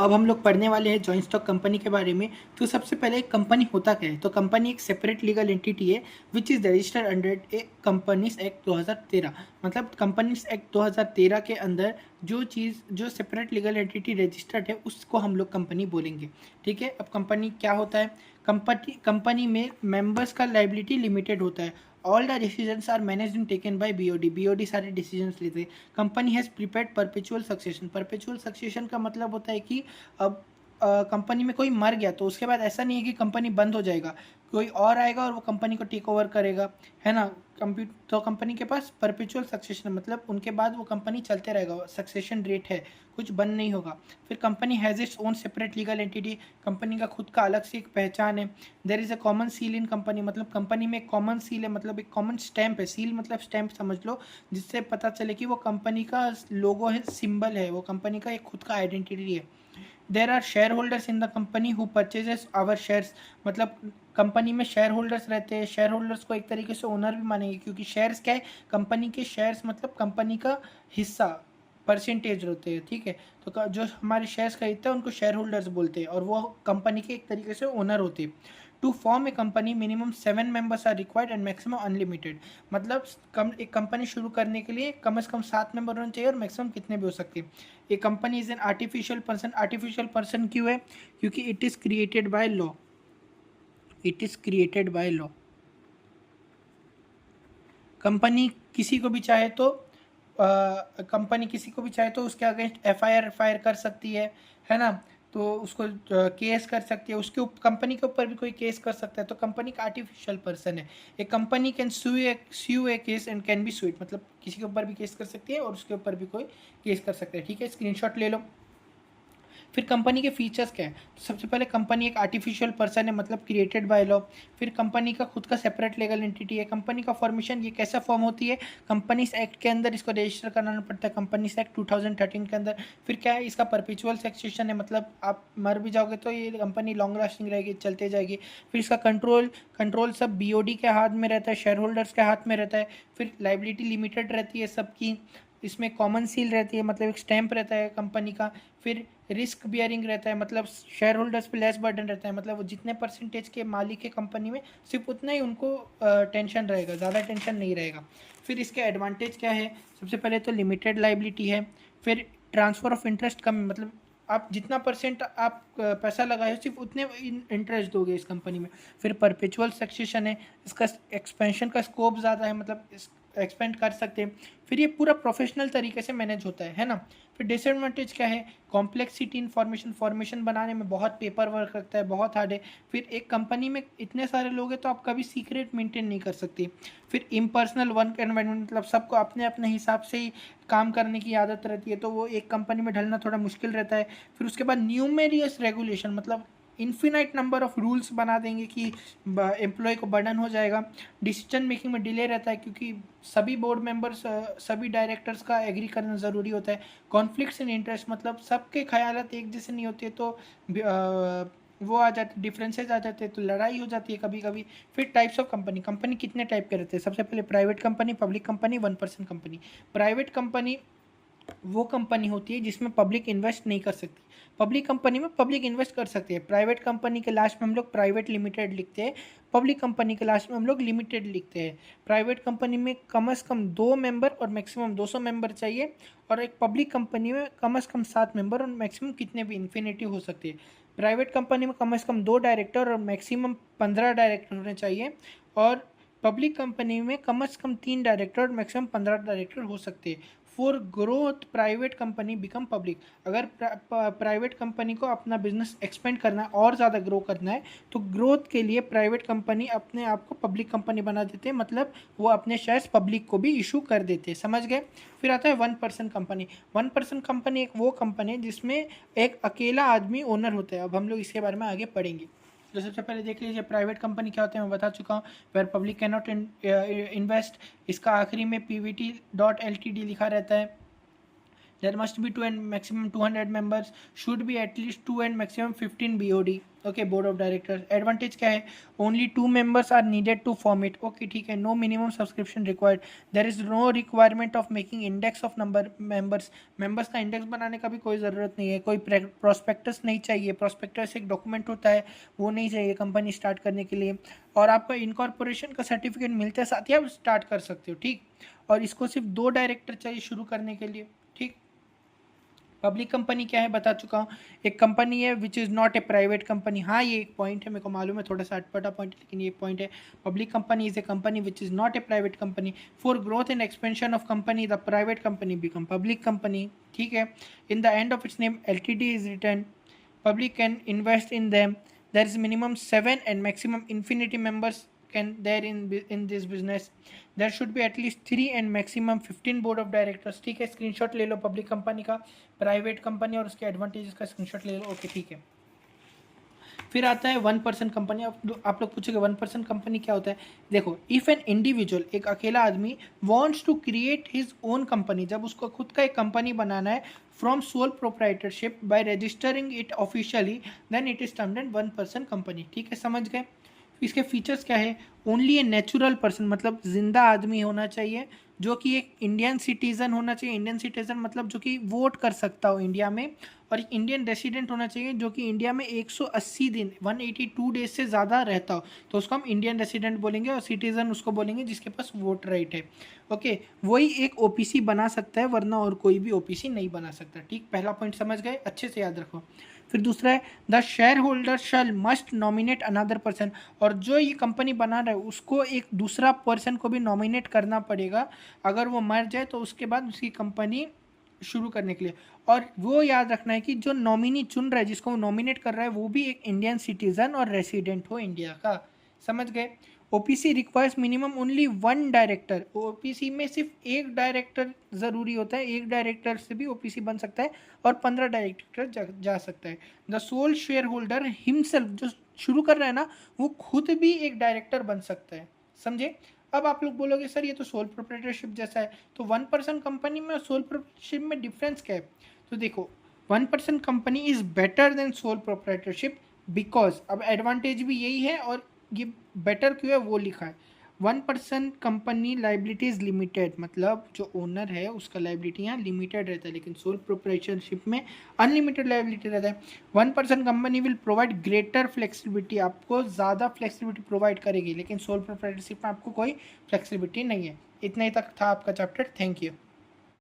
अब हम लोग पढ़ने वाले हैं जॉइंट स्टॉक कंपनी के बारे में। तो सबसे पहले एक कंपनी होता क्या है? तो कंपनी एक सेपरेट लीगल एंटिटी है which is registered under A companies act 2013। मतलब कंपनीज एक्ट 2013 के अंदर जो सेपरेट लीगल एंटिटी रजिस्टर्ड है उसको हम लोग कंपनी बोलेंगे। ठीक है, अब कंपनी क्या होता है? कंपनी में मेंबर्स का लाइबिलिटी लिमिटेड होता है। All the decisions are managed and taken by BOD सारे डिसीजंस लेते हैं। Company has prepared perpetual succession. Perpetual succession का मतलब होता है कि अब कंपनी में कोई मर गया तो उसके बाद ऐसा नहीं है कि कंपनी बंद हो जाएगा, कोई और आएगा और वो कंपनी को टेक ओवर करेगा, है ना। तो कंपनी के पास परपेचुअल सक्सेशन मतलब उनके बाद वो कंपनी चलते रहेगा, सक्सेशन रेट है, कुछ बंद नहीं होगा। फिर company has its own separate legal entity. Company का खुद का अलग से एक पहचान है। There is a common seal in company. मतलब कंपनी में एक कॉमन सील है, मतलब एक कॉमन स्टैंप है। सील मतलब स्टैंप समझ लो, जिससे पता चले कि वो कंपनी का लोगो है, सिंबल है, वो कंपनी का एक खुद का आइडेंटिटी है। There are share holders in the company who purchases our shares. मतलब कंपनी में शेयर होल्डर्स रहते हैं। शेयर होल्डर्स को एक तरीके से ओनर भी मानेंगे, क्योंकि शेयर्स क्या है? कंपनी के शेयर्स मतलब कंपनी का हिस्सा, परसेंटेज होते हैं। ठीक है, तो जो हमारे शेयर्स खरीदते हैं उनको शेयर होल्डर्स बोलते हैं और वो कंपनी के एक तरीके से ओनर होते हैं। To form a company minimum 7 members are required and maximum unlimited. मतलब एक कंपनी शुरू करने के लिए कम से कम 7 मेंबर होने चाहिए और मैक्सिमम कितने भी हो सकते हैं। A company is an artificial person. Artificial person क्यों है? क्योंकि it is created by law. It is created by law. Company किसी को भी चाहे तो कंपनी किसी को भी चाहे तो उसके अगेंस्ट एफआईआर फायर कर सकती है ना। तो उसको केस कर सकती है, उसके कंपनी के ऊपर भी कोई केस कर सकता है। तो कंपनी का आर्टिफिशियल पर्सन है। एक company can sue A case and can be sued। मतलब किसी के ऊपर भी केस कर सकती है और उसके ऊपर भी कोई केस कर सकता है। ठीक है, स्क्रीनशॉट ले लो। फिर कंपनी के फीचर्स क्या है? तो सबसे पहले कंपनी एक आर्टिफिशियल पर्सन है, मतलब क्रिएटेड बाय लॉ। फिर कंपनी का खुद का सेपरेट लीगल एंटिटी है। कंपनी का फॉर्मेशन ये कैसे फॉर्म होती है? कंपनीज एक्ट के अंदर इसको रजिस्टर कराना पड़ता है, कंपनीज एक्ट 2013 के अंदर। फिर क्या है? इसका परपेचुअल सक्सेशन है, मतलब आप मर भी जाओगे तो ये कंपनी लॉन्ग लास्टिंग रहेगी, चलते जाएगी। फिर इसका कंट्रोल सब बीओडी के हाथ में रहता है, शेयर होल्डर्स के हाथ में रहता है। फिर लाइबिलिटी लिमिटेड रहती है सबकी। इसमें कॉमन सील रहती है, मतलब एक स्टैंप रहता है कंपनी का। फिर रिस्क बियरिंग रहता है, मतलब शेयर होल्डर्स पे लेस बर्डन रहता है। मतलब वो जितने परसेंटेज के मालिक है कंपनी में, सिर्फ उतना ही उनको टेंशन रहेगा, ज़्यादा टेंशन नहीं रहेगा। फिर इसके एडवांटेज क्या है? सबसे पहले तो लिमिटेड लाइबिलिटी है। फिर ट्रांसफ़र ऑफ इंटरेस्ट कम है, मतलब आप जितना परसेंट आप पैसा लगाए हो सिर्फ उतने इंटरेस्ट दोगे इस कंपनी में। फिर परपेचुअल सक्सेशन है। इसका एक्सपेंशन का स्कोप ज़्यादा है, मतलब एक्सपेंड कर सकते हैं। फिर ये पूरा प्रोफेशनल तरीके से मैनेज होता है ना। फिर डिसएडवांटेज क्या है? कॉम्प्लेक्सिटी इन्फॉर्मेशन, फॉर्मेशन बनाने में बहुत पेपर वर्क लगता है, बहुत हार्ड है। फिर एक कंपनी में इतने सारे लोग हैं तो आप कभी सीक्रेट मेंटेन नहीं कर सकते। फिर इम्पर्सनल वर्क एनवायरनमेंट, मतलब सबको अपने अपने हिसाब से ही काम करने की आदत रहती है, तो वो एक कंपनी में ढलना थोड़ा मुश्किल रहता है। फिर उसके बाद न्यूमेरियस रेगुलेशन, मतलब इन्फिनाइट नंबर ऑफ रूल्स बना देंगे कि एम्प्लॉय को बर्डन हो जाएगा। डिसीजन मेकिंग में डिले रहता है, क्योंकि सभी बोर्ड मेंबर्स, सभी डायरेक्टर्स का एग्री करना ज़रूरी होता है। कॉन्फ्लिक्ट्स इन इंटरेस्ट, मतलब सबके ख्यालात एक जैसे नहीं होते, तो वो आ जाते, डिफरेंसेस आ जाते हैं, तो लड़ाई हो जाती है कभी कभी। फिर टाइप्स ऑफ कंपनी, कंपनी कितने टाइप के रहते हैं? सबसे पहले private company, public company, 1% company. Private company वो कंपनी होती है जिसमें पब्लिक इन्वेस्ट नहीं कर सकती। पब्लिक कंपनी में पब्लिक इन्वेस्ट कर सकते हैं। प्राइवेट कंपनी के लास्ट में हम लोग प्राइवेट लिमिटेड लिखते हैं, पब्लिक कंपनी के लास्ट में हम लोग लिमिटेड लिखते हैं। प्राइवेट कंपनी में कम से कम 2 मेंबर और मैक्सिमम 200 मेंबर चाहिए, और एक पब्लिक कंपनी में कम से कम 7 मेंबर और मैक्सिमम कितने भी इन्फिनिटी हो सकते हैं। प्राइवेट कंपनी में कम से कम 2 डायरेक्टर और मैक्सिमम 15 डायरेक्टर होने चाहिए, और पब्लिक कंपनी में कम से कम 3 डायरेक्टर और मैक्सिमम 15 डायरेक्टर हो सकते हैं। For growth private company become public. अगर प्राइवेट कंपनी को अपना बिजनेस एक्सपेंड करना है और ज़्यादा ग्रो करना है, तो ग्रोथ के लिए प्राइवेट कंपनी अपने आप को पब्लिक कंपनी बना देते हैं, मतलब वो अपने शेयर्स पब्लिक को भी इशू कर देते हैं। समझ गए? फिर आता है 1% कंपनी। 1% कंपनी एक वो कंपनी है जिसमें एक अकेला आदमी ओनर होता है। अब हम लोग इसके बारे में आगे पढ़ेंगे। तो सबसे पहले देख लीजिए प्राइवेट कंपनी क्या होते हैं, मैं बता चुका हूँ। Where public can not invest. इसका आखिरी में PVT.LTD लिखा रहता है। There must be 2 and maximum 200 members. Should be at least 2 and maximum 15 BOD. Okay, board of directors. Advantage क्या है? Only 2 members are needed to form it. Okay, ठीक है. No minimum subscription required. There is no requirement of making index of number members. Members का index बनाने का भी कोई ज़रूरत नहीं है. कोई प्रोस्पेक्टस नहीं चाहिए. प्रोस्पेक्टस एक डॉक्यूमेंट होता है, वो नहीं चाहिए कंपनी स्टार्ट करने के लिए. और आपको इनकॉर्पोरेशन का सर्टिफिकेट मिलता है, साथ ही आप स्टार्ट कर सकते हो. ठीक. और इसको सिर्फ 2 डायरेक्टर चाहिए शुरू करने के लिए. ठीक. पब्लिक कंपनी क्या है बता चुका हूँ. एक कंपनी है which is not a private company. हाँ, ये एक पॉइंट है, मेरे को मालूम है, थोड़ा सा अटपटा पॉइंट है, लेकिन ये पॉइंट है. Public company is a company which is not a private company. For growth and expansion of company the private company become public company. ठीक है. In the end of its name LTD is return. Public can invest in them. There is minimum 7 and maximum infinity members can there in this business. There should be at least 3 and maximum 15 board of directors. ठीक है. Screenshot ले लो public company का, private company और उसके advantages का screenshot ले लो. Okay, ठीक है. फिर आता है 1% कंपनी. आप लोग पूछोगे 1% कंपनी क्या होता है. देखो, इफ एन इंडिविजुअल, एक अकेला आदमी, wants to create his own company, जब उसको खुद का एक कंपनी बनाना है from sole proprietorship by registering it officially, then it is termed as 1% company. ठीक है, समझ गए. इसके फीचर्स क्या है. ओनली ए नेचुरल पर्सन, मतलब जिंदा आदमी होना चाहिए, जो कि एक इंडियन सिटीज़न होना चाहिए. इंडियन सिटीज़न मतलब जो कि वोट कर सकता हो इंडिया में. और एक इंडियन रेसिडेंट होना चाहिए जो कि इंडिया में 180 दिन 182 डेज से ज़्यादा रहता हो, तो उसको हम इंडियन रेसिडेंट बोलेंगे. और सिटीज़न उसको बोलेंगे जिसके पास वोट राइट है. ओके, वही एक OPC बना सकता है, वरना और कोई भी OPC नहीं बना सकता. ठीक, पहला पॉइंट समझ गए, अच्छे से याद रखो. फिर दूसरा है the share holder shall must nominate another person. और जो ये कंपनी बना रहा है उसको एक दूसरा पर्सन को भी नॉमिनेट करना पड़ेगा. अगर वो मर जाए तो उसके बाद उसकी कंपनी शुरू करने के लिए. और वो याद रखना है कि जो नॉमिनी चुन रहा है, जिसको वो नॉमिनेट कर रहा है, वो भी एक इंडियन सिटीजन और रेसिडेंट हो इंडिया का. समझ गए. OPC requires minimum only 1 director. OPC में सिर्फ एक डायरेक्टर ज़रूरी होता है. एक डायरेक्टर से भी OPC बन सकता है और 15 डायरेक्टर जा सकता है. The sole share holder himself, जो शुरू कर रहा है ना, वो खुद भी एक डायरेक्टर बन सकता है. समझे. अब आप लोग बोलोगे सर ये तो सोल प्रोप्राइटरशिप जैसा है, तो 1% कंपनी में और सोल प्रोप्राइटरशिप में डिफरेंस क्या है. तो देखो, 1% company is better than sole proprietorship because, अब एडवांटेज भी यही है और ये बेटर क्यों है वो लिखा है. 1% कंपनी लाइबिलिटीज लिमिटेड, मतलब जो ओनर है उसका लाइबिलिटी यहाँ लिमिटेड रहता है, लेकिन सोल प्रोप्राइटरशिप में अनलिमिटेड लाइबिलिटी रहता है. 1% company will provide greater flexibility, आपको ज़्यादा फ्लेक्सिबिलिटी प्रोवाइड करेगी, लेकिन सोल प्रोप्राइटरशिप में आपको कोई फ्लेक्सिबिलिटी नहीं है. इतना ही तक था आपका चैप्टर. Thank you.